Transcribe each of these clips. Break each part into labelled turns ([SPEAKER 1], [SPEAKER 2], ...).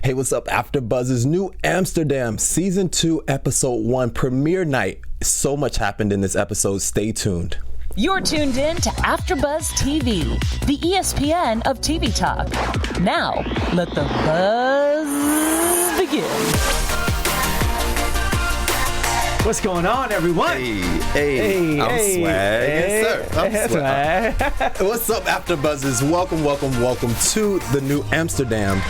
[SPEAKER 1] Hey, what's up? AfterBuzz's new Amsterdam Season 2, Episode 1 premiere night. So much happened in this episode. Stay tuned.
[SPEAKER 2] You're tuned in to AfterBuzz TV, the ESPN of TV talk. Now, let the buzz begin.
[SPEAKER 3] What's going on, everyone?
[SPEAKER 1] Hey, I'm swag. Yes, sir. I'm swag. What's up, AfterBuzzers? Welcome to the new Amsterdam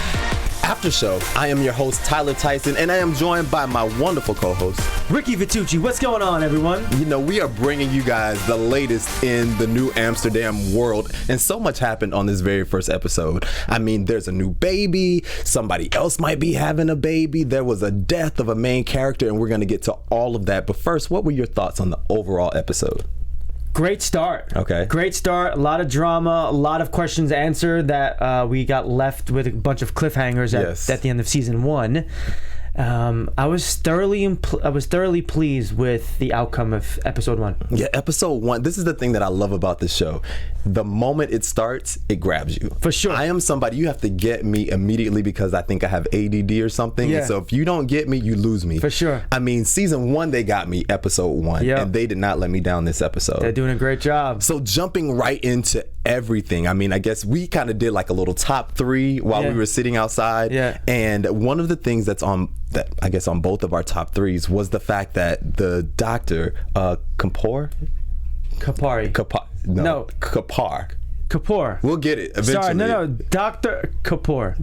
[SPEAKER 1] After Show. I am your host, Tyler Tyson, and I am joined by my wonderful co-host,
[SPEAKER 3] Ricky Vitucci. What's going on, everyone?
[SPEAKER 1] You know, we are bringing you guys the latest in the new Amsterdam world, and so much happened on this very first episode. I mean, there's a new baby, somebody else might be having a baby, there was a death of a main character, and we're going to get to all of that. But first, what were your thoughts on the overall episode?
[SPEAKER 3] Great start.
[SPEAKER 1] Okay.
[SPEAKER 3] Great start. A lot of drama, a lot of questions answered that we got left with a bunch of cliffhangers at the end of season 1. I was thoroughly pleased with the outcome of episode 1.
[SPEAKER 1] Yeah, episode 1. This is the thing that I love about this show. The moment it starts, it grabs you.
[SPEAKER 3] For sure.
[SPEAKER 1] I am somebody, you have to get me immediately because I think I have ADD or something.
[SPEAKER 3] Yeah.
[SPEAKER 1] And so if you don't get me, you lose me.
[SPEAKER 3] For sure.
[SPEAKER 1] I mean, season 1, they got me, episode 1.
[SPEAKER 3] Yep.
[SPEAKER 1] And they did not let me down this episode.
[SPEAKER 3] They're doing a great job.
[SPEAKER 1] So jumping right into everything, I mean, I guess we kind of did like a little top 3 while we were sitting outside.
[SPEAKER 3] Yeah.
[SPEAKER 1] And one of the things that's on both of our top 3s was the fact that the doctor, Kapoor. We'll get it eventually.
[SPEAKER 3] Sorry, no, Dr. Kapoor.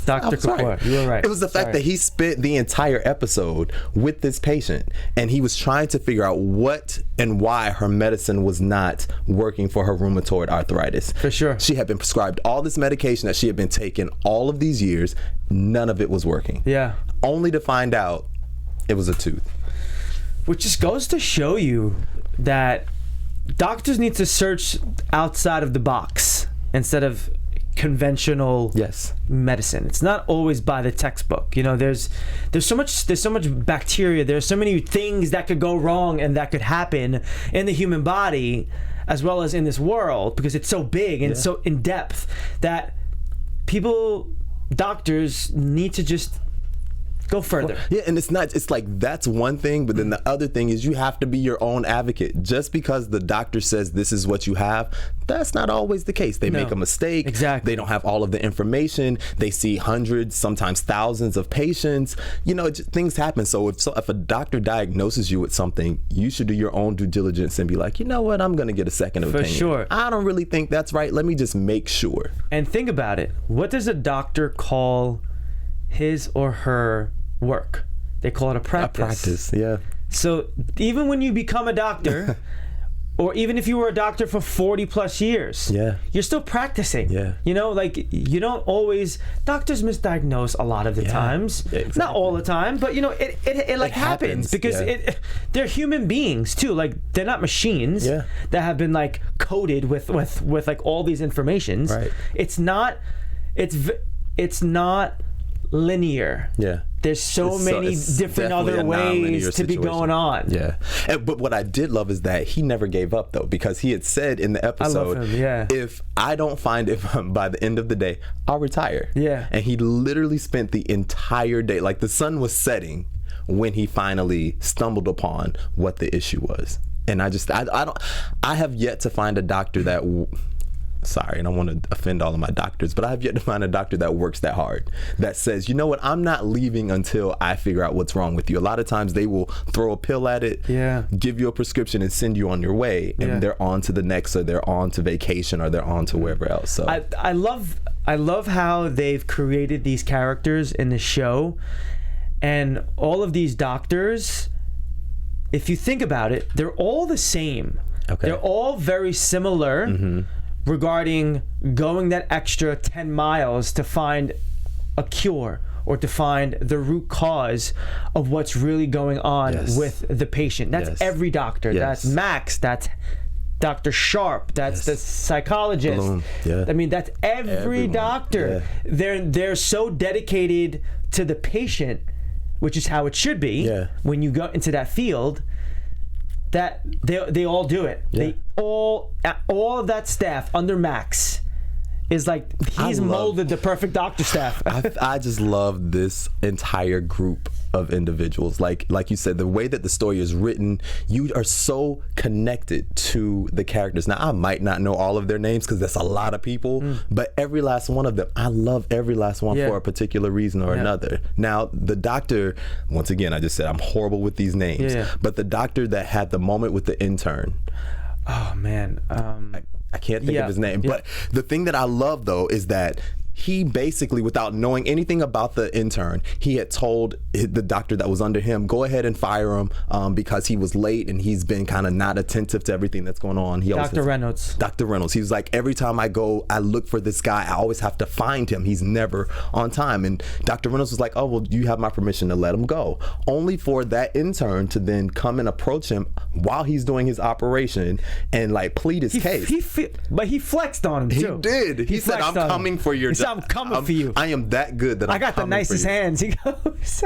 [SPEAKER 3] Dr. Kapoor. You were right.
[SPEAKER 1] It was the fact that he spent the entire episode with this patient, and he was trying to figure out what and why her medicine was not working for her rheumatoid arthritis.
[SPEAKER 3] For sure.
[SPEAKER 1] She had been prescribed all this medication that she had been taking all of these years. None of it was working.
[SPEAKER 3] Yeah.
[SPEAKER 1] Only to find out it was a tooth.
[SPEAKER 3] Which just goes to show you that doctors need to search outside of the box instead of conventional medicine. It's not always by the textbook. You know, there's so much bacteria, there's so many things that could go wrong and that could happen in the human body as well as in this world, because it's so big and so in depth that doctors need to just go further.
[SPEAKER 1] Yeah, and it's like that's one thing, but then the other thing is you have to be your own advocate. Just because the doctor says this is what you have, that's not always the case. They make a mistake.
[SPEAKER 3] Exactly.
[SPEAKER 1] They don't have all of the information. They see hundreds, sometimes thousands of patients. You know, things happen. So if a doctor diagnoses you with something, you should do your own due diligence and be like, you know what, I'm going to get a second opinion.
[SPEAKER 3] For sure.
[SPEAKER 1] I don't really think that's right. Let me just make sure.
[SPEAKER 3] And think about it. What does a doctor call his or her work? They call it a practice.
[SPEAKER 1] A practice, yeah.
[SPEAKER 3] So even when you become a doctor, or even if you were a doctor for 40 plus years, you're still practicing.
[SPEAKER 1] Yeah.
[SPEAKER 3] You know, like you don't always, doctors misdiagnose a lot of the times. Yeah, exactly. Not all the time, but you know, it like happens because they're human beings too. Like they're not machines that have been like coded with like all these informations.
[SPEAKER 1] Right.
[SPEAKER 3] It's not linear.
[SPEAKER 1] Yeah.
[SPEAKER 3] There's so many different other ways to be going on.
[SPEAKER 1] Yeah. But what I did love is that he never gave up, though, because he had said in the episode, if I don't find it by the end of the day, I'll retire. Yeah. And he literally spent the entire day, like the sun was setting when he finally stumbled upon what the issue was. And I have yet to find a doctor that sorry, and I want to offend all of my doctors, but I have yet to find a doctor that works that hard, that says, you know what, I'm not leaving until I figure out what's wrong with you. A lot of times they will throw a pill at it, give you a prescription and send you on your way, and they're on to the next, or they're on to vacation, or they're on to wherever else. So
[SPEAKER 3] I love how they've created these characters in the show, and all of these doctors, if you think about it, they're all the same. Okay. They're all very similar regarding going that extra 10 miles to find a cure or to find the root cause of what's really going on with the patient. That's every doctor. That's Max. That's Dr. Sharp. That's the psychologist. I mean, that's every doctor. They're so dedicated to the patient, which is how it should be when you go into that field, that they all do it. They all of that staff under Max is like he's molded the perfect doctor staff.
[SPEAKER 1] I just love this entire group of individuals. Like you said, the way that the story is written, you are so connected to the characters. Now, I might not know all of their names because that's a lot of people, but every last one of them, I love every last one for a particular reason or another. Now, the doctor, once again, I just said I'm horrible with these names, but the doctor that had the moment with the intern.
[SPEAKER 3] Oh man,
[SPEAKER 1] I can't think of his name, but the thing that I love though is that he basically, without knowing anything about the intern, he had told the doctor that was under him, go ahead and fire him because he was late and he's been kind of not attentive to everything that's going on.
[SPEAKER 3] Dr. Reynolds.
[SPEAKER 1] Dr. Reynolds. He was like, every time I go, I look for this guy. I always have to find him. He's never on time. And Dr. Reynolds was like, oh, well, you have my permission to let him go. Only for that intern to then come and approach him while he's doing his operation and like plead his case.
[SPEAKER 3] But he flexed on him too.
[SPEAKER 1] He did. He said, I'm coming for your
[SPEAKER 3] I'm coming for you.
[SPEAKER 1] I am that good that
[SPEAKER 3] I got the nicest hands. He goes.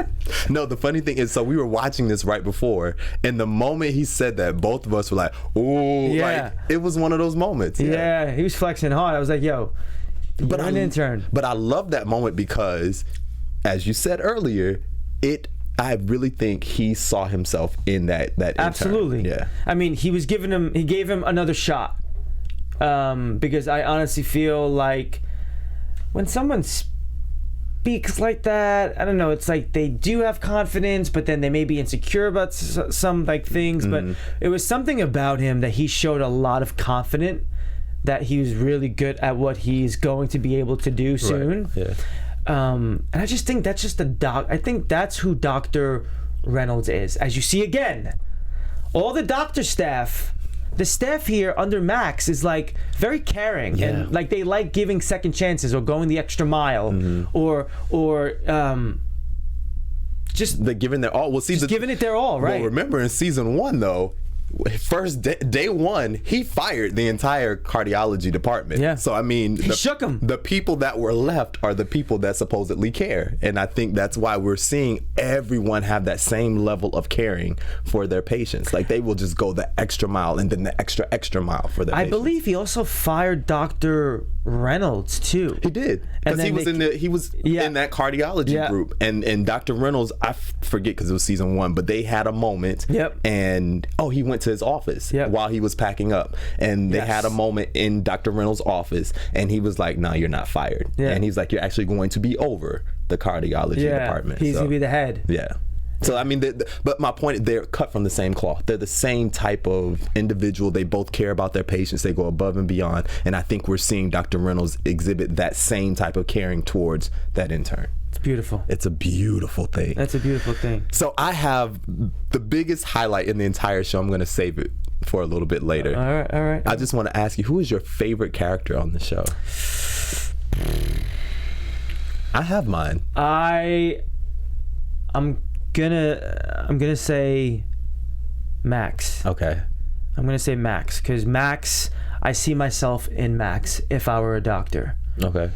[SPEAKER 1] No, the funny thing is, so we were watching this right before, and the moment he said that, both of us were like, "Ooh!" Like it was one of those moments.
[SPEAKER 3] Yeah, he was flexing hard. I was like, "Yo, you're an intern."
[SPEAKER 1] But I love that moment because, as you said earlier, I really think he saw himself in that intern.
[SPEAKER 3] Absolutely.
[SPEAKER 1] Yeah.
[SPEAKER 3] I mean, he gave him another shot because I honestly feel like, when someone speaks like that, I don't know, it's like they do have confidence, but then they may be insecure about some like things. But it was something about him that he showed a lot of confidence that he was really good at what he's going to be able to do soon. Right. Yeah. And I just think that's just I think that's who Dr. Reynolds is. As you see again, all the doctor staff, the staff here under Max is like very caring and like they like giving second chances or going the extra mile or just
[SPEAKER 1] they're giving their all. Well, see,
[SPEAKER 3] giving it their all, right?
[SPEAKER 1] Well, remember in season 1 though, first day one, he fired the entire cardiology department. Yeah. So I mean,
[SPEAKER 3] he shook them.
[SPEAKER 1] The people that were left are the people that supposedly care, and I think that's why we're seeing everyone have that same level of caring for their patients. Like they will just go the extra mile and then the extra mile for their patients.
[SPEAKER 3] I believe he also fired Dr. Reynolds too.
[SPEAKER 1] He did, because he was in that cardiology group, and Dr. Reynolds, I forget because it was season 1, but they had a moment. And he went to his office while he was packing up, and they had a moment in Dr. Reynolds' office, and he was like, "No, you're not fired." And he's like, "You're actually going to be over the cardiology department.
[SPEAKER 3] He's gonna be the head."
[SPEAKER 1] Yeah. So I mean, but my point, they're cut from the same cloth. They're the same type of individual. They both care about their patients. They go above and beyond, and I think we're seeing Dr. Reynolds exhibit that same type of caring towards that intern.
[SPEAKER 3] It's beautiful.
[SPEAKER 1] It's a beautiful thing.
[SPEAKER 3] That's a beautiful thing.
[SPEAKER 1] So I have the biggest highlight in the entire show. I'm going to save it for a little bit later.
[SPEAKER 3] All right.
[SPEAKER 1] I just want to ask you, who is your favorite character on the show? I have mine.
[SPEAKER 3] I'm gonna say Max.
[SPEAKER 1] Okay.
[SPEAKER 3] I'm gonna say Max because Max, I see myself in Max if I were a doctor.
[SPEAKER 1] Okay.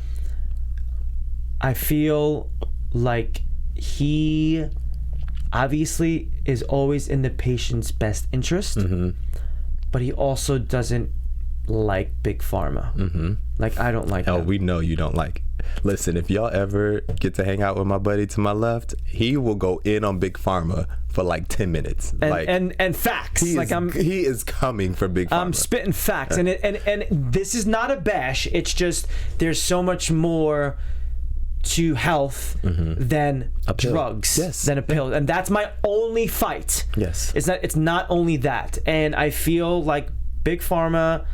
[SPEAKER 3] I feel like he obviously is always in the patient's best interest, but he also doesn't like big pharma. Like I don't like them.
[SPEAKER 1] We know you don't like it. Listen, if y'all ever get to hang out with my buddy to my left, he will go in on big pharma for like 10 minutes.
[SPEAKER 3] And facts.
[SPEAKER 1] He is coming for big pharma.
[SPEAKER 3] I'm spitting facts, and this is not a bash. It's just there's so much more to health than drugs, than a pill, and that's my only fight. It's not only that, and I feel like big pharma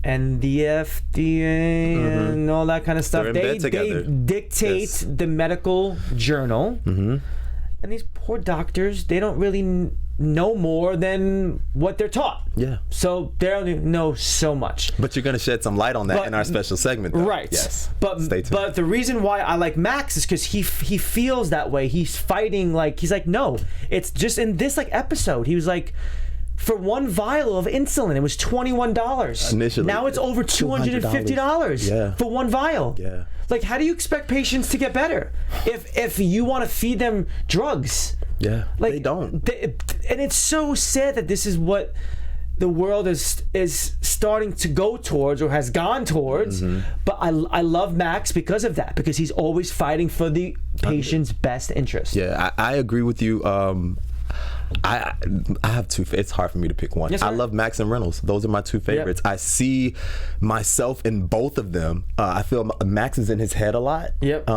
[SPEAKER 3] and the FDA and all that kind of stuff, they dictate the medical journal, and these poor doctors, they don't really know more than what they're taught. So they only know so much.
[SPEAKER 1] But you're going to shed some light on that in our special segment, though.
[SPEAKER 3] Right.
[SPEAKER 1] Yes.
[SPEAKER 3] Stay tuned. But the reason why I like Max is because he feels that way. He's fighting he's like, no, it's just in this episode. He was like, for one vial of insulin, it was $21
[SPEAKER 1] initially.
[SPEAKER 3] Now it's over $250 for one vial. Like, how do you expect patients to get better if you want to feed them drugs?
[SPEAKER 1] They don't.
[SPEAKER 3] And it's so sad that this is what the world is starting to go towards or has gone towards. But I love Max because of that, because he's always fighting for the patient's best interest.
[SPEAKER 1] Yeah, I agree with you. I have two. It's hard for me to pick one.
[SPEAKER 3] Yes,
[SPEAKER 1] I love Max and Reynolds. Those are my two favorites.
[SPEAKER 3] Yep.
[SPEAKER 1] I see myself in both of them. I feel Max is in his head a lot.
[SPEAKER 3] Yep.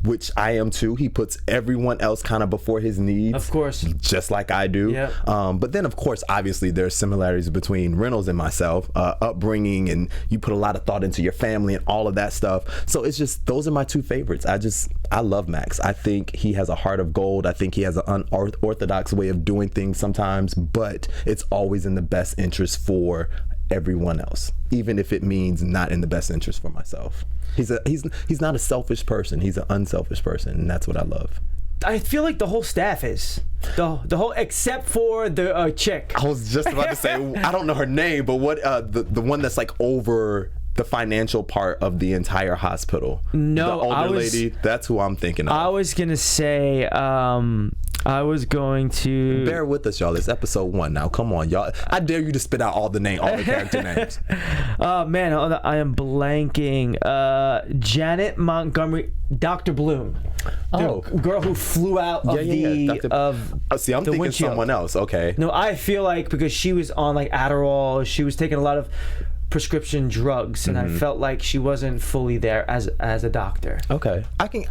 [SPEAKER 1] Which I am too. He puts everyone else kind of before his needs.
[SPEAKER 3] Of course.
[SPEAKER 1] Just like I do.
[SPEAKER 3] Yep.
[SPEAKER 1] But then, of course, obviously, there's similarities between Reynolds and myself. Upbringing, and you put a lot of thought into your family and all of that stuff. So it's just, those are my two favorites. I love Max. I think he has a heart of gold. I think he has an unorthodox way of doing things sometimes, but it's always in the best interest for everyone else, even if it means not in the best interest for myself. He's not a selfish person. He's an unselfish person, and that's what I love.
[SPEAKER 3] I feel like the whole staff is the whole, except for the chick.
[SPEAKER 1] I was just about to say, I don't know her name, but what the one that's like over the financial part of the entire hospital.
[SPEAKER 3] No,
[SPEAKER 1] the older lady. That's who I'm thinking of.
[SPEAKER 3] I was gonna say. I was going to
[SPEAKER 1] bear with us, y'all. It's episode 1 now. Come on, y'all. I dare you to spit out all the character names.
[SPEAKER 3] Oh man, I am blanking. Janet Montgomery, Dr. Bloom. The girl who flew out of
[SPEAKER 1] See, I'm thinking
[SPEAKER 3] windshield.
[SPEAKER 1] Someone else. Okay.
[SPEAKER 3] No, I feel like because she was on like Adderall, she was taking a lot of prescription drugs, and I felt like she wasn't fully there as a doctor.
[SPEAKER 1] Okay, I can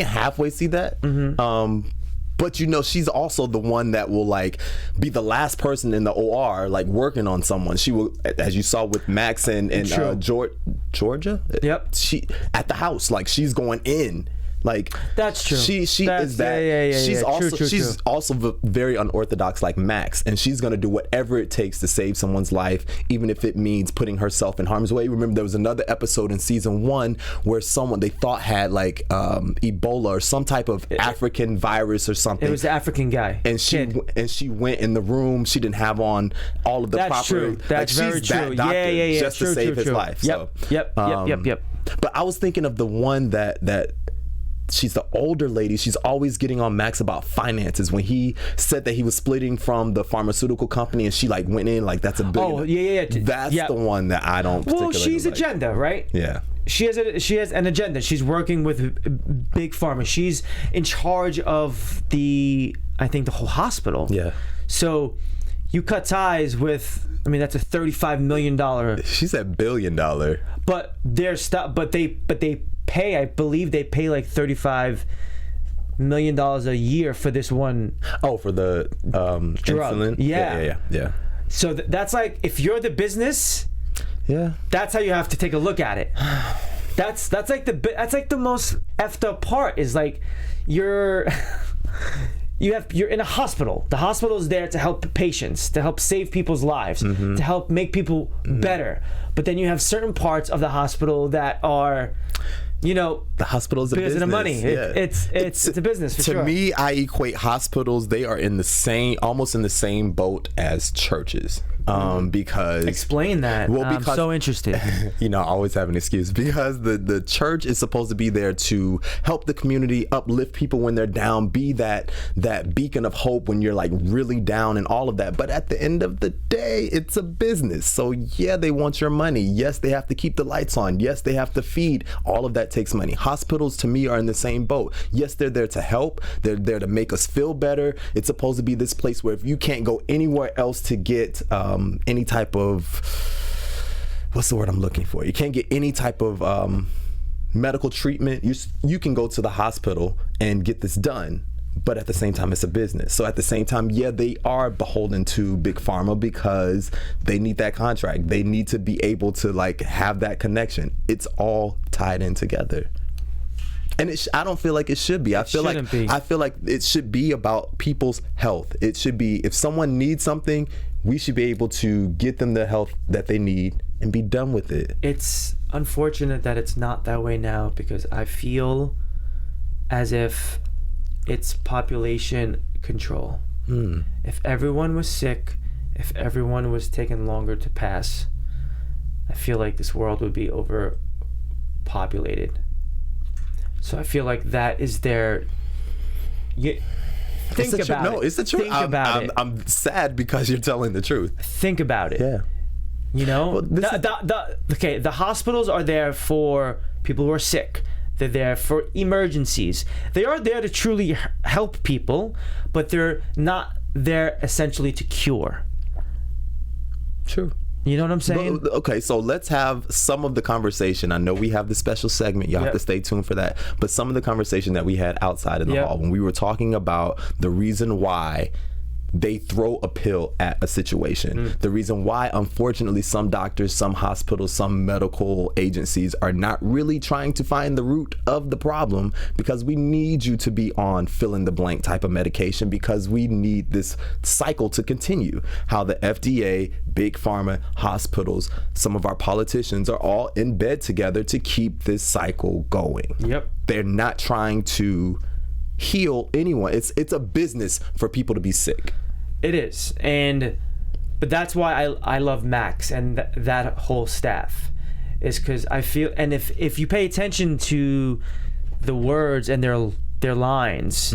[SPEAKER 1] halfway see that. But you know, she's also the one that will like be the last person in the OR like working on someone. She will, as you saw with Max and Georgia.
[SPEAKER 3] Yep.
[SPEAKER 1] She at the house, like she's going in. Like
[SPEAKER 3] that's true.
[SPEAKER 1] She is that.
[SPEAKER 3] Yeah.
[SPEAKER 1] She's also very unorthodox, like Max, and she's gonna do whatever it takes to save someone's life, even if it means putting herself in harm's way. Remember, there was another episode in season 1 where someone they thought had like Ebola or some type of African virus or something.
[SPEAKER 3] It was the African guy.
[SPEAKER 1] And she went in the room. She didn't have on all of the proper.
[SPEAKER 3] That's true. That's
[SPEAKER 1] like,
[SPEAKER 3] very
[SPEAKER 1] she's
[SPEAKER 3] true.
[SPEAKER 1] That doctor just to save his life.
[SPEAKER 3] Yep.
[SPEAKER 1] So,
[SPEAKER 3] Yep.
[SPEAKER 1] But I was thinking of the one that. She's the older lady. She's always getting on Max about finances. When he said that he was splitting from the pharmaceutical company, and she like went in like that's $1 billion.
[SPEAKER 3] Oh yeah.
[SPEAKER 1] That's the one that I don't.
[SPEAKER 3] Well, she's
[SPEAKER 1] like.
[SPEAKER 3] agenda, right?
[SPEAKER 1] Yeah.
[SPEAKER 3] She has an agenda. She's working with big pharma. She's in charge of the whole hospital.
[SPEAKER 1] Yeah.
[SPEAKER 3] So you cut ties with. I mean, that's a $35 million.
[SPEAKER 1] She said $1 billion.
[SPEAKER 3] But their stuff. But they pay. I believe they pay like $35 million a year for this one.
[SPEAKER 1] Oh, for the
[SPEAKER 3] drug.
[SPEAKER 1] Insulin. Yeah.
[SPEAKER 3] So that's like, if you're the business.
[SPEAKER 1] Yeah.
[SPEAKER 3] That's how you have to take a look at it. That's like the most effed up part is like you're in a hospital. The hospital is there to help patients, to help save people's lives, to help make people better. But then you have certain parts of the hospital that are, the
[SPEAKER 1] hospital is a
[SPEAKER 3] because
[SPEAKER 1] business.
[SPEAKER 3] of the money.
[SPEAKER 1] Yeah.
[SPEAKER 3] It's a business for sure.
[SPEAKER 1] To me, I equate hospitals. They are almost in the same boat as churches. Because
[SPEAKER 3] explain that. Well, because, I'm so interested.
[SPEAKER 1] I always have an excuse because the church is supposed to be there to help the community, uplift people when they're down, be that beacon of hope when you're like really down and all of that. But at the end of the day, it's a business. So yeah, they want your money. Yes, they have to keep the lights on. Yes, they have to feed. All of that takes money. Hospitals to me are in the same boat. Yes, they're there to help. They're there to make us feel better. It's supposed to be this place where if you can't go anywhere else to get any type of, what's the word I'm looking for? You can't get any type of medical treatment. You can go to the hospital and get this done, but at the same time, it's a business. So at the same time, yeah, they are beholden to big pharma because they need that contract. They need to be able to like have that connection. It's all tied in together. And I don't feel like it should be. I feel like it should be about people's health. It should be, if someone needs something, we should be able to get them the health that they need and be done with it.
[SPEAKER 3] It's unfortunate that it's not that way now because I feel as if it's population control. If everyone was sick, if everyone was taking longer to pass, I feel like this world would be overpopulated. So I feel like that is their Think about it.
[SPEAKER 1] No, it's the truth. I'm sad because you're telling the truth.
[SPEAKER 3] Think about it.
[SPEAKER 1] Yeah.
[SPEAKER 3] You know, the hospitals are there for people who are sick. They're there for emergencies. They are there to truly help people, but they're not there essentially to cure.
[SPEAKER 1] True.
[SPEAKER 3] You know what I'm saying?
[SPEAKER 1] But, okay, so let's have some of the conversation. I know we have the special segment. You'll have to stay tuned for that. But some of the conversation that we had outside in the hall when we were talking about the reason why they throw a pill at a situation. The reason why, unfortunately, some doctors, some hospitals, some medical agencies are not really trying to find the root of the problem, because we need you to be on fill in the blank type of medication, because we need this cycle to continue. How the FDA, big pharma, hospitals, some of our politicians are all in bed together to keep this cycle going.
[SPEAKER 3] Yep.
[SPEAKER 1] They're not trying to heal anyone. It's a business for people to be sick.
[SPEAKER 3] It is, but that's why I love Max and that whole staff, is because I feel, and if you pay attention to the words and their lines,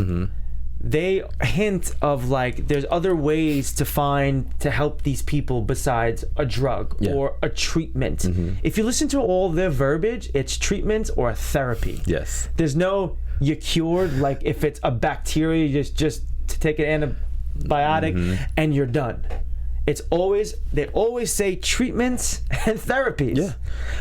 [SPEAKER 3] they hint of like there's other ways to help these people besides a drug or a treatment. If you listen to all their verbiage, it's treatment or therapy.
[SPEAKER 1] Yes.
[SPEAKER 3] There's no you're cured, like if it's a bacteria, just to take an antibiotic and you're done. It's always, they always say treatments and therapies. Yeah.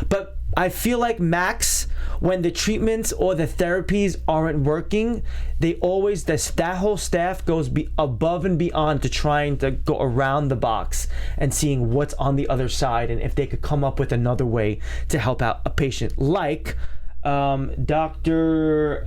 [SPEAKER 3] But I feel like Max, when the treatments or the therapies aren't working, they always, that whole staff goes above and beyond to trying to go around the box and seeing what's on the other side and if they could come up with another way to help out a patient. Like Dr.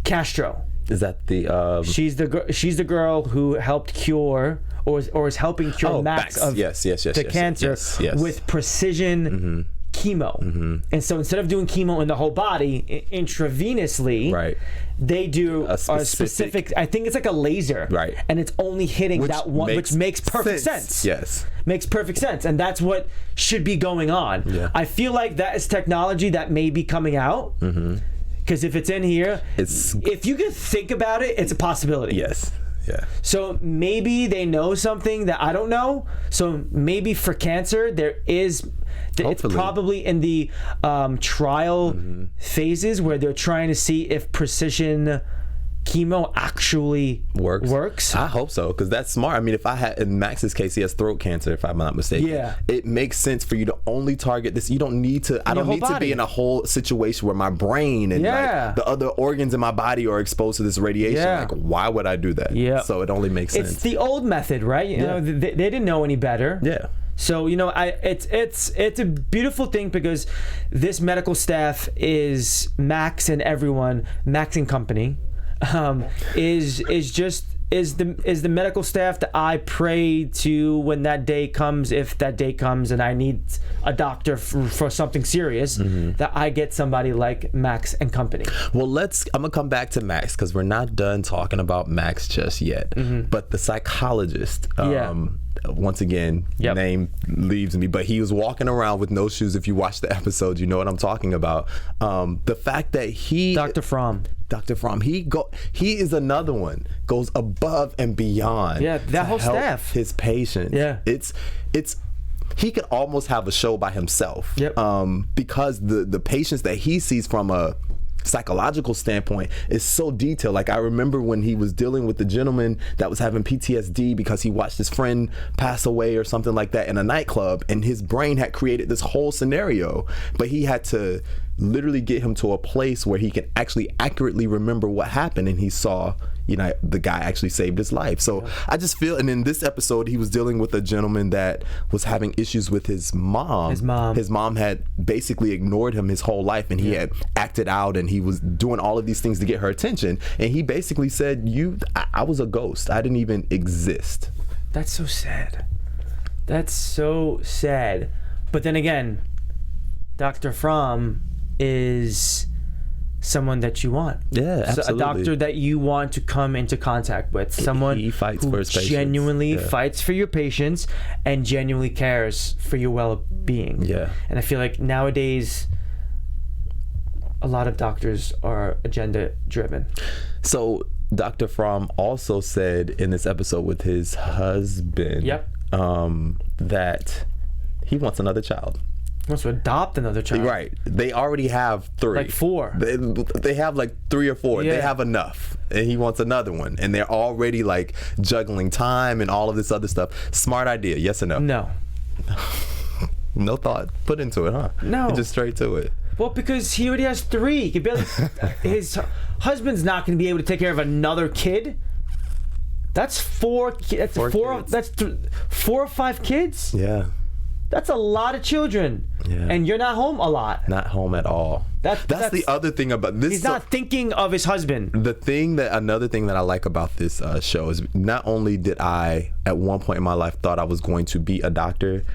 [SPEAKER 3] Castro.
[SPEAKER 1] Is that the?
[SPEAKER 3] She's the girl who helped cure or is helping cure Max of the cancer with precision chemo. And so instead of doing chemo in the whole body intravenously, they do a specific. I think it's like a laser, and it's only hitting that one, which makes perfect sense.
[SPEAKER 1] Yes,
[SPEAKER 3] makes perfect sense, and that's what should be going on. Yeah. I feel like that is technology that may be coming out. Because if it's in here, if you can think about it, it's a possibility.
[SPEAKER 1] Yes. Yeah.
[SPEAKER 3] So maybe they know something that I don't know. So maybe for cancer, it's probably in the trial phases where they're trying to see if precision chemo actually works.
[SPEAKER 1] I hope so, because that's smart. I mean, if I had, in Max's case, he has throat cancer, if I'm not mistaken. Yeah. It makes sense for you to only target this. You don't need to, I don't need to be in a whole situation where my brain and like the other organs in my body are exposed to this radiation. Like, why would I do that? Yeah. So it only makes sense.
[SPEAKER 3] It's the old method, right? You know, they didn't know any better. Yeah. So, you know, it's a beautiful thing, because this medical staff is Max and everyone, Max and company. Is the medical staff that I pray to when that day comes, if that day comes and I need a doctor for something serious, that I get somebody like Max and company.
[SPEAKER 1] Well, I'm gonna come back to Max, because we're not done talking about Max just yet. But the psychologist, once again, name leaves me, but he was walking around with no shoes. If you watch the episode, you know what I'm talking about. The fact that Dr. Fromm, he is another one, goes above and beyond.
[SPEAKER 3] Yeah, that whole staff,
[SPEAKER 1] his patients. Yeah, it's he could almost have a show by himself. Yep. Because the patients that he sees from a psychological standpoint is so detailed. Like, I remember when he was dealing with the gentleman that was having PTSD because he watched his friend pass away or something like that in a nightclub, and his brain had created this whole scenario, but he had to literally get him to a place where he can actually accurately remember what happened, and he saw, you know, the guy actually saved his life. So I just feel, and in this episode, he was dealing with a gentleman that was having issues with his mom. His mom had basically ignored him his whole life, and he had acted out, and he was doing all of these things to get her attention. And he basically said, I was a ghost. I didn't even exist.
[SPEAKER 3] That's so sad. That's so sad. But then again, Dr. Fromm is someone that you want.
[SPEAKER 1] Yeah, absolutely.
[SPEAKER 3] So a doctor that you want to come into contact with. Someone
[SPEAKER 1] he fights for his patients.
[SPEAKER 3] Genuinely fights for your patients and genuinely cares for your well-being. Yeah. And I feel like nowadays, a lot of doctors are agenda driven.
[SPEAKER 1] So Dr. Fromm also said in this episode with his husband that he wants another child.
[SPEAKER 3] He wants to adopt another child.
[SPEAKER 1] Right. They already have 3.
[SPEAKER 3] Like 4.
[SPEAKER 1] They have like 3 or 4. They have enough. And he wants another one. And they're already like juggling time and all of this other stuff. Smart idea. Yes or no?
[SPEAKER 3] No.
[SPEAKER 1] No thought put into it, huh?
[SPEAKER 3] No.
[SPEAKER 1] Just straight to it.
[SPEAKER 3] Well, because he already has 3. He can barely, his husband's not going to be able to take care of another kid. That's 4 kids. That's 4 or 5 kids?
[SPEAKER 1] Yeah.
[SPEAKER 3] That's a lot of children.
[SPEAKER 1] Yeah.
[SPEAKER 3] And you're not home a lot.
[SPEAKER 1] Not home at all. That's the other thing about this.
[SPEAKER 3] He's not thinking of his husband.
[SPEAKER 1] Another thing that I like about this show is not only did I, at one point in my life, thought I was going to be a doctor,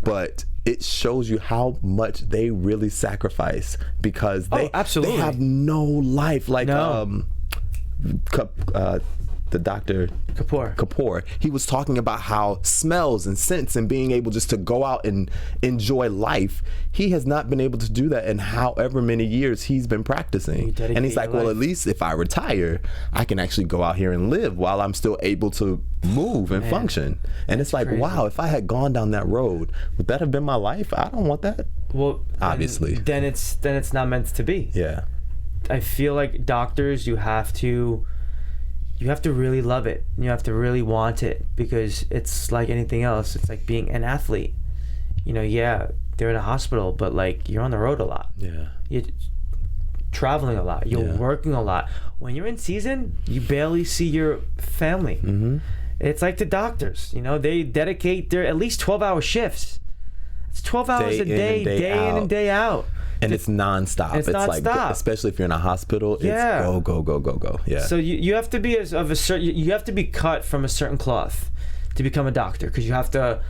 [SPEAKER 1] but it shows you how much they really sacrifice because they have no life. Like the doctor Kapoor, he was talking about how smells and scents and being able just to go out and enjoy life, he has not been able to do that in however many years he's been practicing. And he's like, well, at least if I retire, I can actually go out here and live while I'm still able to move and function. And it's like, crazy. Wow, if I had gone down that road, would that have been my life? I don't want that.
[SPEAKER 3] Well,
[SPEAKER 1] obviously.
[SPEAKER 3] Then it's not meant to be.
[SPEAKER 1] Yeah.
[SPEAKER 3] I feel like doctors, you have to really love it. You have to really want it, because it's like anything else. It's like being an athlete. You know, yeah, they're in a hospital, but like you're on the road a lot.
[SPEAKER 1] Yeah.
[SPEAKER 3] You're traveling a lot. You're working a lot. When you're in season, you barely see your family. Mm-hmm. It's like the doctors. You know, they dedicate their at least 12-hour shifts. It's 12 hours a day, day in and day out.
[SPEAKER 1] And it's nonstop. It's
[SPEAKER 3] nonstop.
[SPEAKER 1] Like, especially if you're in a hospital, it's go. Yeah.
[SPEAKER 3] So you have to be you have to be cut from a certain cloth to become a doctor, because you have to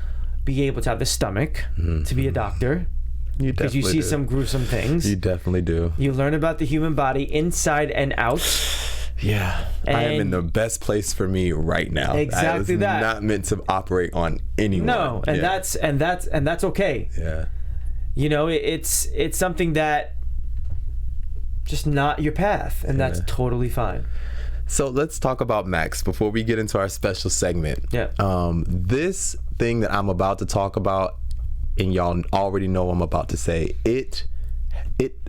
[SPEAKER 3] be able to have the stomach to be a doctor. Because you see some gruesome things.
[SPEAKER 1] You definitely do.
[SPEAKER 3] You learn about the human body inside and out.
[SPEAKER 1] Yeah, and I am in the best place for me right now.
[SPEAKER 3] Exactly that.
[SPEAKER 1] Not meant to operate on anyone.
[SPEAKER 3] No, and that's okay.
[SPEAKER 1] Yeah.
[SPEAKER 3] You know, it's something that just not your path, and that's totally fine.
[SPEAKER 1] So let's talk about Max before we get into our special segment.
[SPEAKER 3] Yeah.
[SPEAKER 1] This thing that I'm about to talk about, and y'all already know what I'm about to say, it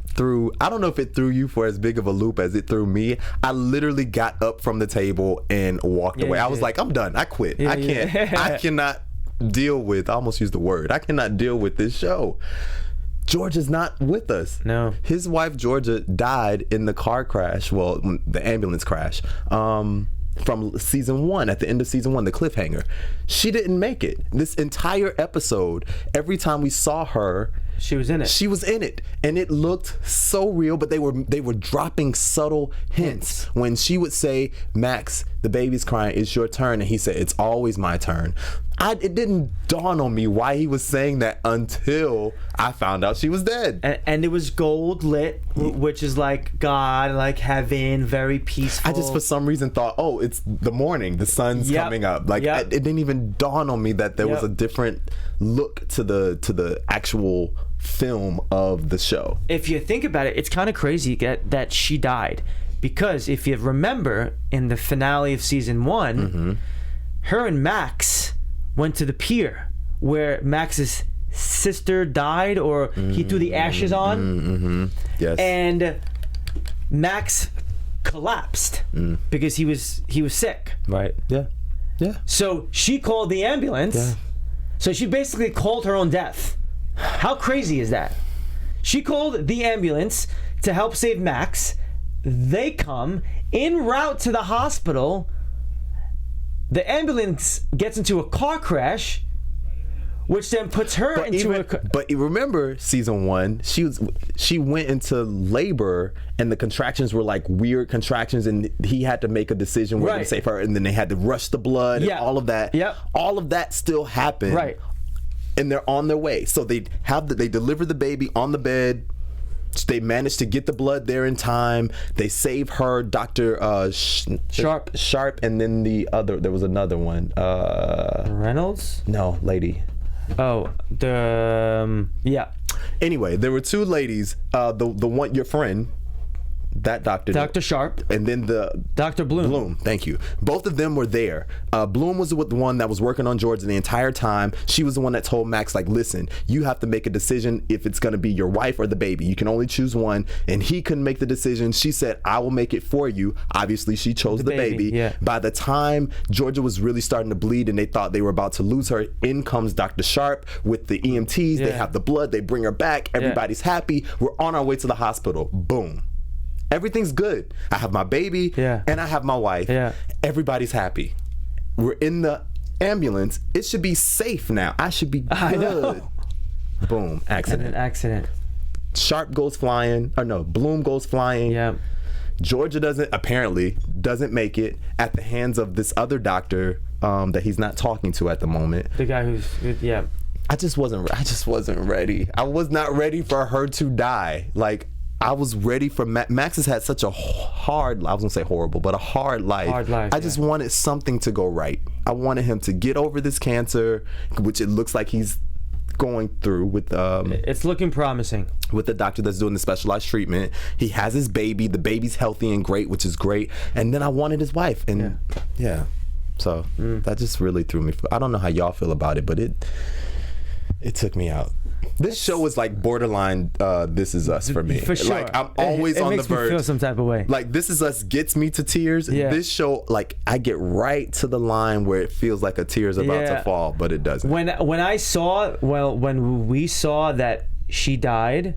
[SPEAKER 1] threw, I don't know if it threw you for as big of a loop as it threw me. I literally got up from the table and walked away. I was like, I'm done. I quit. I can't. I cannot deal with, I almost used the word, I cannot deal with this show. George is not with us.
[SPEAKER 3] No.
[SPEAKER 1] His wife Georgia died in the car crash, well, the ambulance crash, from season 1, at the end of season 1, the cliffhanger. She didn't make it. This entire episode, every time we saw her,
[SPEAKER 3] she was in it.
[SPEAKER 1] She was in it, and it looked so real. But they were dropping subtle hints. When she would say, "Max, the baby's crying. It's your turn," and he said, "It's always my turn." It didn't dawn on me why he was saying that until I found out she was dead.
[SPEAKER 3] And it was gold lit, which is like God, like heaven, very peaceful.
[SPEAKER 1] I just for some reason thought, oh, it's the morning, the sun's coming up. Like it didn't even dawn on me that there was a different look to the actual film of the show.
[SPEAKER 3] If you think about it, it's kind of crazy that she died, because if you remember in the finale of season 1, her and Max went to the pier where Max's sister died, or he threw the ashes on.
[SPEAKER 1] Yes.
[SPEAKER 3] And Max collapsed because he was sick.
[SPEAKER 1] Right. Yeah. Yeah.
[SPEAKER 3] So she called the ambulance. Yeah. So she basically called her own death. How crazy is that? She called the ambulance to help save Max. They come en route to the hospital. The ambulance gets into a car crash, which then puts her But
[SPEAKER 1] remember season 1, she went into labor, and the contractions were like weird contractions, and he had to make a decision whether to save her, and then they had to rush the blood and all of that.
[SPEAKER 3] Yep.
[SPEAKER 1] All of that still happened.
[SPEAKER 3] Right.
[SPEAKER 1] And they're on their way. So they deliver the baby on the bed. They managed to get the blood there in time. They save her, Dr. Sharp, and then there was another one.
[SPEAKER 3] Reynolds?
[SPEAKER 1] No, lady.
[SPEAKER 3] Oh, yeah.
[SPEAKER 1] Anyway, there were 2 ladies. The one, your friend, that doctor.
[SPEAKER 3] Dr. Sharp.
[SPEAKER 1] And then the
[SPEAKER 3] Dr. Bloom.
[SPEAKER 1] Bloom, thank you. Both of them were there. Bloom was the one that was working on George the entire time. She was the one that told Max, like, listen, you have to make a decision if it's going to be your wife or the baby. You can only choose one. And he couldn't make the decision. She said, I will make it for you. Obviously, she chose the baby.
[SPEAKER 3] Yeah.
[SPEAKER 1] By the time Georgia was really starting to bleed and they thought they were about to lose her, in comes Dr. Sharp with the EMTs. They have the blood. They bring her back. Everybody's happy. We're on our way to the hospital. Boom. Everything's good. I have my baby and I have my wife. Everybody's happy. We're in the ambulance. It should be safe now. I should be good.
[SPEAKER 3] I know.
[SPEAKER 1] Boom. Accident.
[SPEAKER 3] And an accident.
[SPEAKER 1] Sharp goes flying. Or no, Bloom goes flying.
[SPEAKER 3] Yeah.
[SPEAKER 1] Georgia doesn't make it at the hands of this other doctor that he's not talking to at the moment.
[SPEAKER 3] The guy who's
[SPEAKER 1] I just wasn't ready. I was not ready for her to die. Like, I was ready for Max has had such a hard, I was gonna say horrible, but a hard life. I just wanted something to go right. I wanted him to get over this cancer, which it looks like he's going through with
[SPEAKER 3] it's looking promising
[SPEAKER 1] with the doctor that's doing the specialized treatment. He has his baby. The baby's healthy and great, which is great. And then I wanted his wife, and so that just really threw me. I don't know how y'all feel about it, but it took me out. This show is like borderline This Is Us for me.
[SPEAKER 3] For sure.
[SPEAKER 1] Like, I'm always on the verge. It makes
[SPEAKER 3] me feel some type of way.
[SPEAKER 1] Like, This Is Us gets me to tears.
[SPEAKER 3] Yeah.
[SPEAKER 1] This show, like, I get right to the line where it feels like a tear's about to fall, but it doesn't.
[SPEAKER 3] When we saw that she died,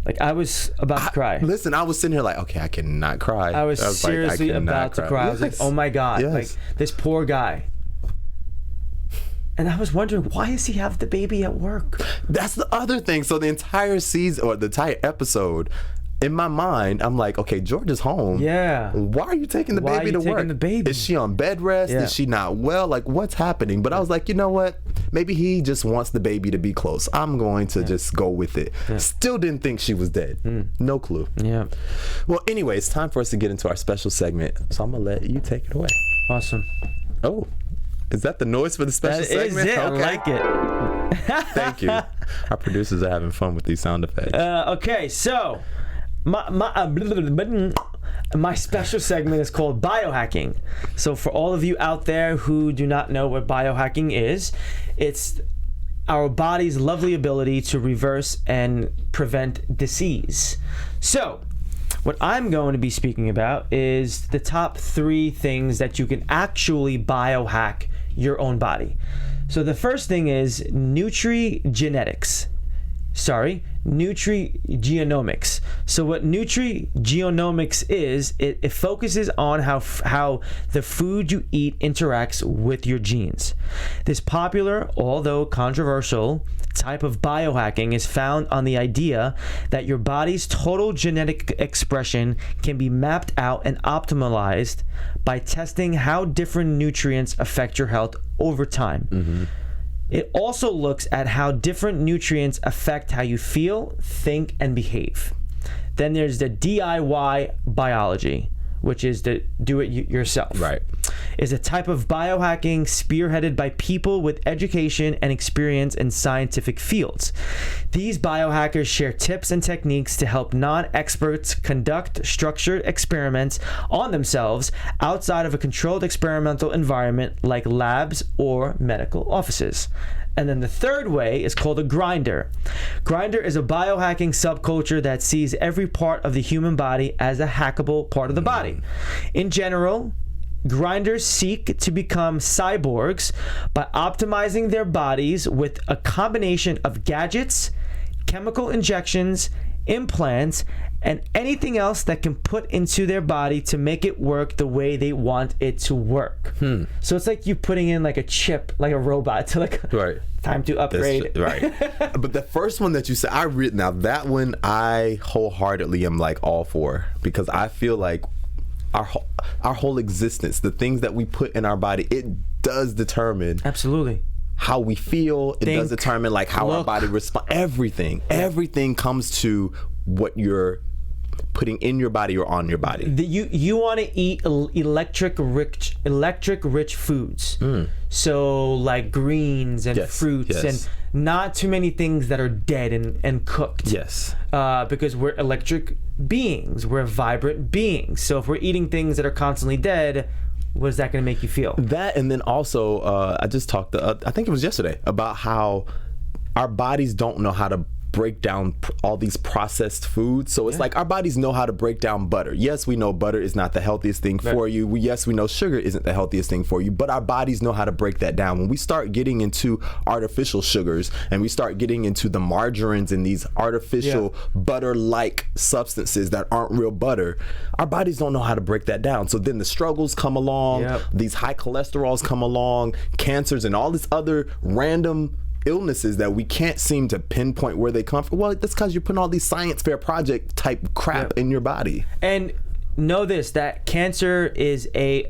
[SPEAKER 3] like, I was about to cry.
[SPEAKER 1] Listen, I was sitting here like, okay, I cannot cry.
[SPEAKER 3] I was seriously about to cry. I was like, oh my God, like, this poor guy. And I was wondering, why does he have the baby at work?
[SPEAKER 1] That's the other thing. So the entire season, or the entire episode, in my mind, I'm like, okay, George is home.
[SPEAKER 3] Yeah.
[SPEAKER 1] Why are you taking the baby to work?
[SPEAKER 3] The baby?
[SPEAKER 1] Is she on bed rest? Is she not well? Like, what's happening? But I was like, you know what? Maybe he just wants the baby to be close. I'm going to just go with it. Still didn't think she was dead. No clue.
[SPEAKER 3] Yeah.
[SPEAKER 1] Well, anyway, it's time for us to get into our special segment. So I'm going to let you take it away.
[SPEAKER 3] Awesome.
[SPEAKER 1] Oh. Is that the noise for the special segment?
[SPEAKER 3] That is it.
[SPEAKER 1] Okay.
[SPEAKER 3] I like it.
[SPEAKER 1] Thank you. Our producers are having fun with these sound effects.
[SPEAKER 3] Okay, so my special segment is called Biohacking. So for all of you out there who do not know what biohacking is, it's our body's lovely ability to reverse and prevent disease. So what I'm going to be speaking about is the top 3 things that you can actually biohack your own body. So the first thing is nutrigenomics. So what nutrigenomics is, it focuses on how the food you eat interacts with your genes. This popular, although controversial, type of biohacking is found on the idea that your body's total genetic expression can be mapped out and optimized by testing how different nutrients affect your health over time. It also looks at how different nutrients affect how you feel, think, and behave. Then there's the DIY biology, which is the do it yourself.
[SPEAKER 1] Right.
[SPEAKER 3] Is a type of biohacking spearheaded by people with education and experience in scientific fields. These biohackers share tips and techniques to help non-experts conduct structured experiments on themselves outside of a controlled experimental environment like labs or medical offices. And then the third way is called a grinder. Grinder is a biohacking subculture that sees every part of the human body as a hackable part of the body. In general, grinders seek to become cyborgs by optimizing their bodies with a combination of gadgets, chemical injections, implants, and anything else that can put into their body to make it work the way they want it to work. So it's like you putting in like a chip, like a robot to like time to upgrade.
[SPEAKER 1] Right. But the first one that you said, now that one I wholeheartedly am like all for, because I feel like our whole existence, the things that we put in our body, it does determine
[SPEAKER 3] absolutely
[SPEAKER 1] how we feel. It does determine like how our body responds. Everything comes to what you're putting in your body or on your body.
[SPEAKER 3] You want to eat electric rich foods. So like greens and fruits and not too many things that are dead and cooked.
[SPEAKER 1] Yes.
[SPEAKER 3] Because we're electric beings. We're vibrant beings. So if we're eating things that are constantly dead, what is that going to make you feel?
[SPEAKER 1] That, and then also, I just talked, I think it was yesterday, about how our bodies don't know how to break down all these processed foods. So it's like our bodies know how to break down butter. Yes, we know butter is not the healthiest thing for you. Yes, we know sugar isn't the healthiest thing for you, but our bodies know how to break that down. When we start getting into artificial sugars and we start getting into the margarines and these artificial butter-like substances that aren't real butter, our bodies don't know how to break that down. So then the struggles come along, these high cholesterols come along, cancers, and all this other random illnesses that we can't seem to pinpoint where they come from. Well, that's because you're putting all these science fair project type crap in your body.
[SPEAKER 3] And know this, that cancer is we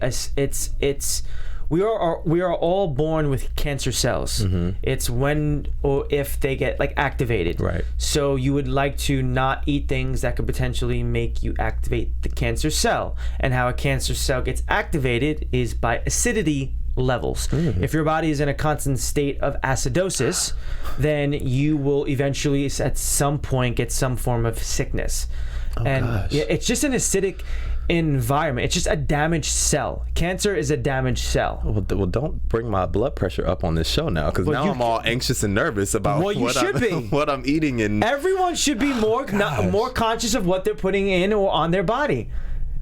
[SPEAKER 3] are all born with cancer cells. It's when or if they get like activated.
[SPEAKER 1] Right.
[SPEAKER 3] So you would like to not eat things that could potentially make you activate the cancer cell. And how a cancer cell gets activated is by acidity levels. If your body is in a constant state of acidosis, then you will eventually at some point get some form of sickness. It's just an acidic environment. It's just a damaged cell. Cancer is a damaged cell.
[SPEAKER 1] Well, don't bring my blood pressure up on this show now, because now I'm all anxious and nervous about what I'm eating. And
[SPEAKER 3] everyone should be more conscious of what they're putting in or on their body.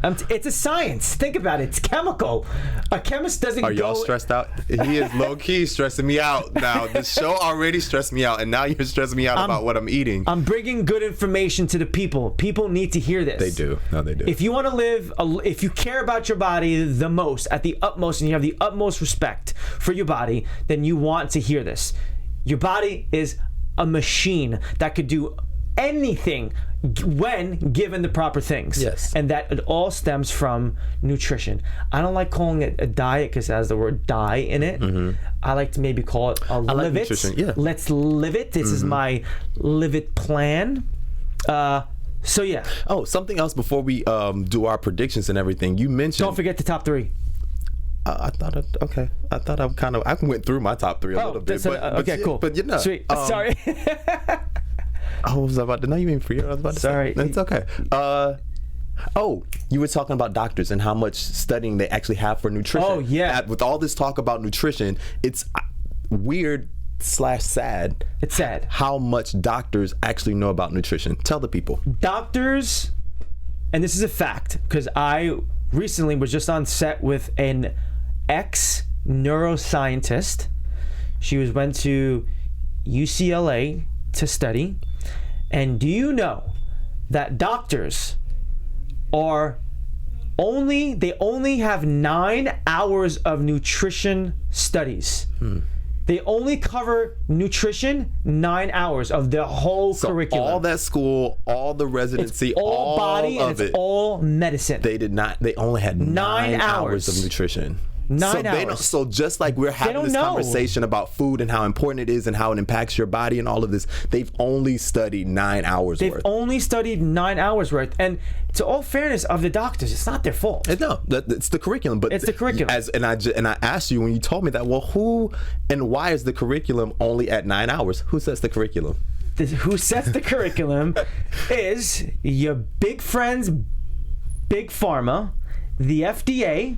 [SPEAKER 3] It's a science. Think about it. It's chemical. A chemist doesn't go...
[SPEAKER 1] Are y'all stressed out? He is low-key stressing me out now. The show already stressed me out, and now you're stressing me out about what I'm eating.
[SPEAKER 3] I'm bringing good information to the people. People need to hear this.
[SPEAKER 1] They do. No, they do.
[SPEAKER 3] If you want to live... if you care about your body the most, at the utmost, and you have the utmost respect for your body, then you want to hear this. Your body is a machine that could do anything when given the proper things.
[SPEAKER 1] Yes.
[SPEAKER 3] And that it all stems from nutrition. I don't like calling it a diet because it has the word die in it. I like to maybe call it a live it.
[SPEAKER 1] Nutrition. Yeah.
[SPEAKER 3] Let's live it. This is my live it plan. So yeah.
[SPEAKER 1] Oh, something else before we do our predictions and everything. You mentioned...
[SPEAKER 3] Don't forget the top three.
[SPEAKER 1] I thought I went through my top three a little bit.
[SPEAKER 3] Okay, cool.
[SPEAKER 1] But you know.
[SPEAKER 3] Sweet. Sorry.
[SPEAKER 1] I was about to... No, you mean for you? I was about to
[SPEAKER 3] say.
[SPEAKER 1] It's okay. You were talking about doctors and how much studying they actually have for nutrition.
[SPEAKER 3] Oh, yeah.
[SPEAKER 1] With all this talk about nutrition, it's weird / sad.
[SPEAKER 3] It's sad.
[SPEAKER 1] How much doctors actually know about nutrition. Tell the people.
[SPEAKER 3] Doctors, and this is a fact, because I recently was just on set with an ex-neuroscientist. She went to UCLA to study. And do you know that doctors they only have 9 hours of nutrition studies. They only cover nutrition 9 hours of the whole curriculum.
[SPEAKER 1] All that school, all the residency,
[SPEAKER 3] it's all body, and it's all medicine.
[SPEAKER 1] They only had 9 hours of nutrition.
[SPEAKER 3] 9 hours.
[SPEAKER 1] So just like we're having this conversation about food and how important it is and how it impacts your body and all of this, they've only studied 9 hours worth.
[SPEAKER 3] They've only studied 9 hours worth. And to all fairness of the doctors, it's not their fault.
[SPEAKER 1] No, it's the curriculum. But
[SPEAKER 3] it's the curriculum.
[SPEAKER 1] And I asked you when you told me that, well, who and why is the curriculum only at 9 hours? Who sets the curriculum?
[SPEAKER 3] Who sets the curriculum is your big friends, Big Pharma, the FDA,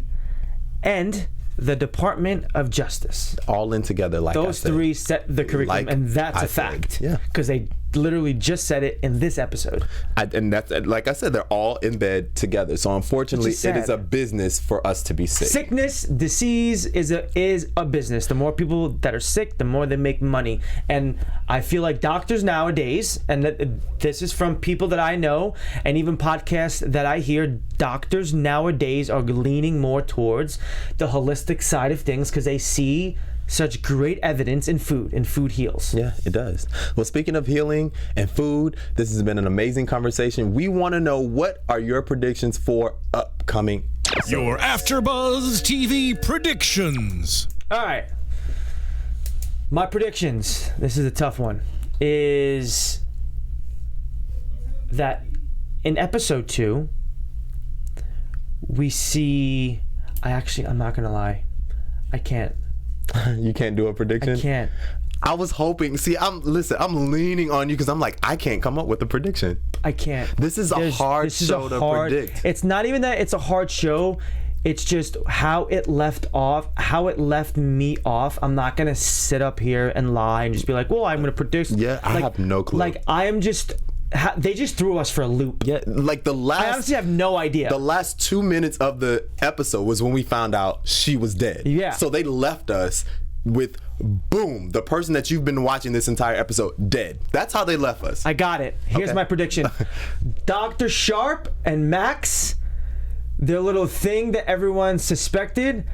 [SPEAKER 3] and the Department of Justice.
[SPEAKER 1] All in together, like
[SPEAKER 3] those three set the curriculum, and that's a fact.
[SPEAKER 1] Yeah,
[SPEAKER 3] because they literally just said it in this episode.
[SPEAKER 1] And that's, like I said, they're all in bed together. So unfortunately, it is a business for us to be sick.
[SPEAKER 3] Sickness, disease is a business. The more people that are sick, the more they make money. And I feel like doctors nowadays, and this is from people that I know, and even podcasts that I hear, doctors nowadays are leaning more towards the holistic side of things because they see such great evidence in food, and food heals.
[SPEAKER 1] Yeah, it does. Well, speaking of healing and food, this has been an amazing conversation. We want to know, what are your predictions for upcoming episodes?
[SPEAKER 4] Your AfterBuzz TV predictions.
[SPEAKER 3] All right. My predictions, this is a tough one, is that in episode 2, we see... I'm not going to lie. I can't.
[SPEAKER 1] You can't do a prediction?
[SPEAKER 3] I can't.
[SPEAKER 1] I was hoping. See, I'm leaning on you because I'm like, I can't come up with a prediction.
[SPEAKER 3] I can't.
[SPEAKER 1] This is a hard show to predict.
[SPEAKER 3] It's not even that it's a hard show. It's just how it left me off. I'm not gonna sit up here and lie and just be like, well, I'm gonna predict.
[SPEAKER 1] Yeah, I have no clue.
[SPEAKER 3] Like, I am just. They just threw us for a loop.
[SPEAKER 1] Yeah, like
[SPEAKER 3] I honestly have no idea.
[SPEAKER 1] The last 2 minutes of the episode was when we found out she was dead.
[SPEAKER 3] Yeah.
[SPEAKER 1] So they left us with, boom, the person that you've been watching this entire episode dead. That's how they left us.
[SPEAKER 3] I got it. Here's my prediction. Dr. Sharp and Max, their little thing that everyone suspected,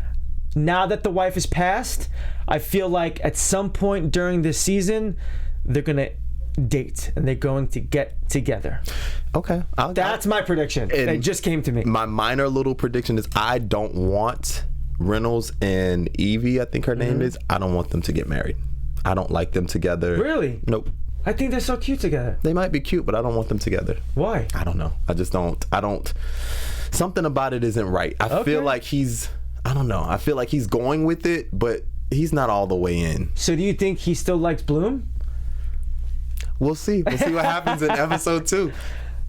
[SPEAKER 3] now that the wife is passed, I feel like at some point during this season, they're going to date and they're going to get together.
[SPEAKER 1] Okay.
[SPEAKER 3] That's my prediction. It just came to me.
[SPEAKER 1] My minor little prediction is I don't want Reynolds and Evie, I think her name is, I don't want them to get married. I don't like them together.
[SPEAKER 3] Really?
[SPEAKER 1] Nope.
[SPEAKER 3] I think they're so cute together.
[SPEAKER 1] They might be cute, but I don't want them together.
[SPEAKER 3] Why?
[SPEAKER 1] I don't know. I just don't. Something about it isn't right. I feel like I don't know. I feel like he's going with it, but he's not all the way in.
[SPEAKER 3] So do you think he still likes Bloom?
[SPEAKER 1] We'll see. We'll see what happens in episode 2.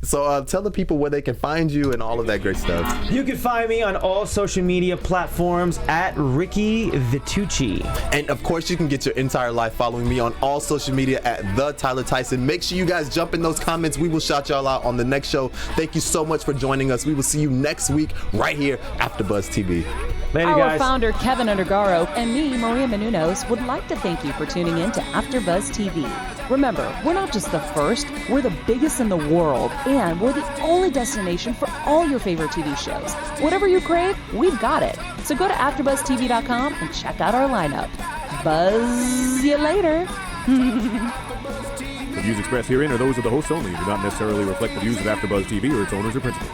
[SPEAKER 1] So tell the people where they can find you and all of that great stuff.
[SPEAKER 3] You can find me on all social media platforms at Ricky Vitucci.
[SPEAKER 1] And of course, you can get your entire life following me on all social media at The Tyler Tyson. Make sure you guys jump in those comments. We will shout y'all out on the next show. Thank you so much for joining us. We will see you next week right here after AfterBuzz TV.
[SPEAKER 3] Later,
[SPEAKER 2] Our
[SPEAKER 3] guys.
[SPEAKER 2] founder, Keven Undergaro, and me, Maria Menounos, would like to thank you for tuning in to AfterBuzz TV. Remember, we're not just the first, we're the biggest in the world, and we're the only destination for all your favorite TV shows. Whatever you crave, we've got it. So go to AfterBuzzTV.com and check out our lineup. Buzz you later.
[SPEAKER 5] The views expressed herein are those of the hosts only and do not necessarily reflect the views of AfterBuzz TV or its owners or principals.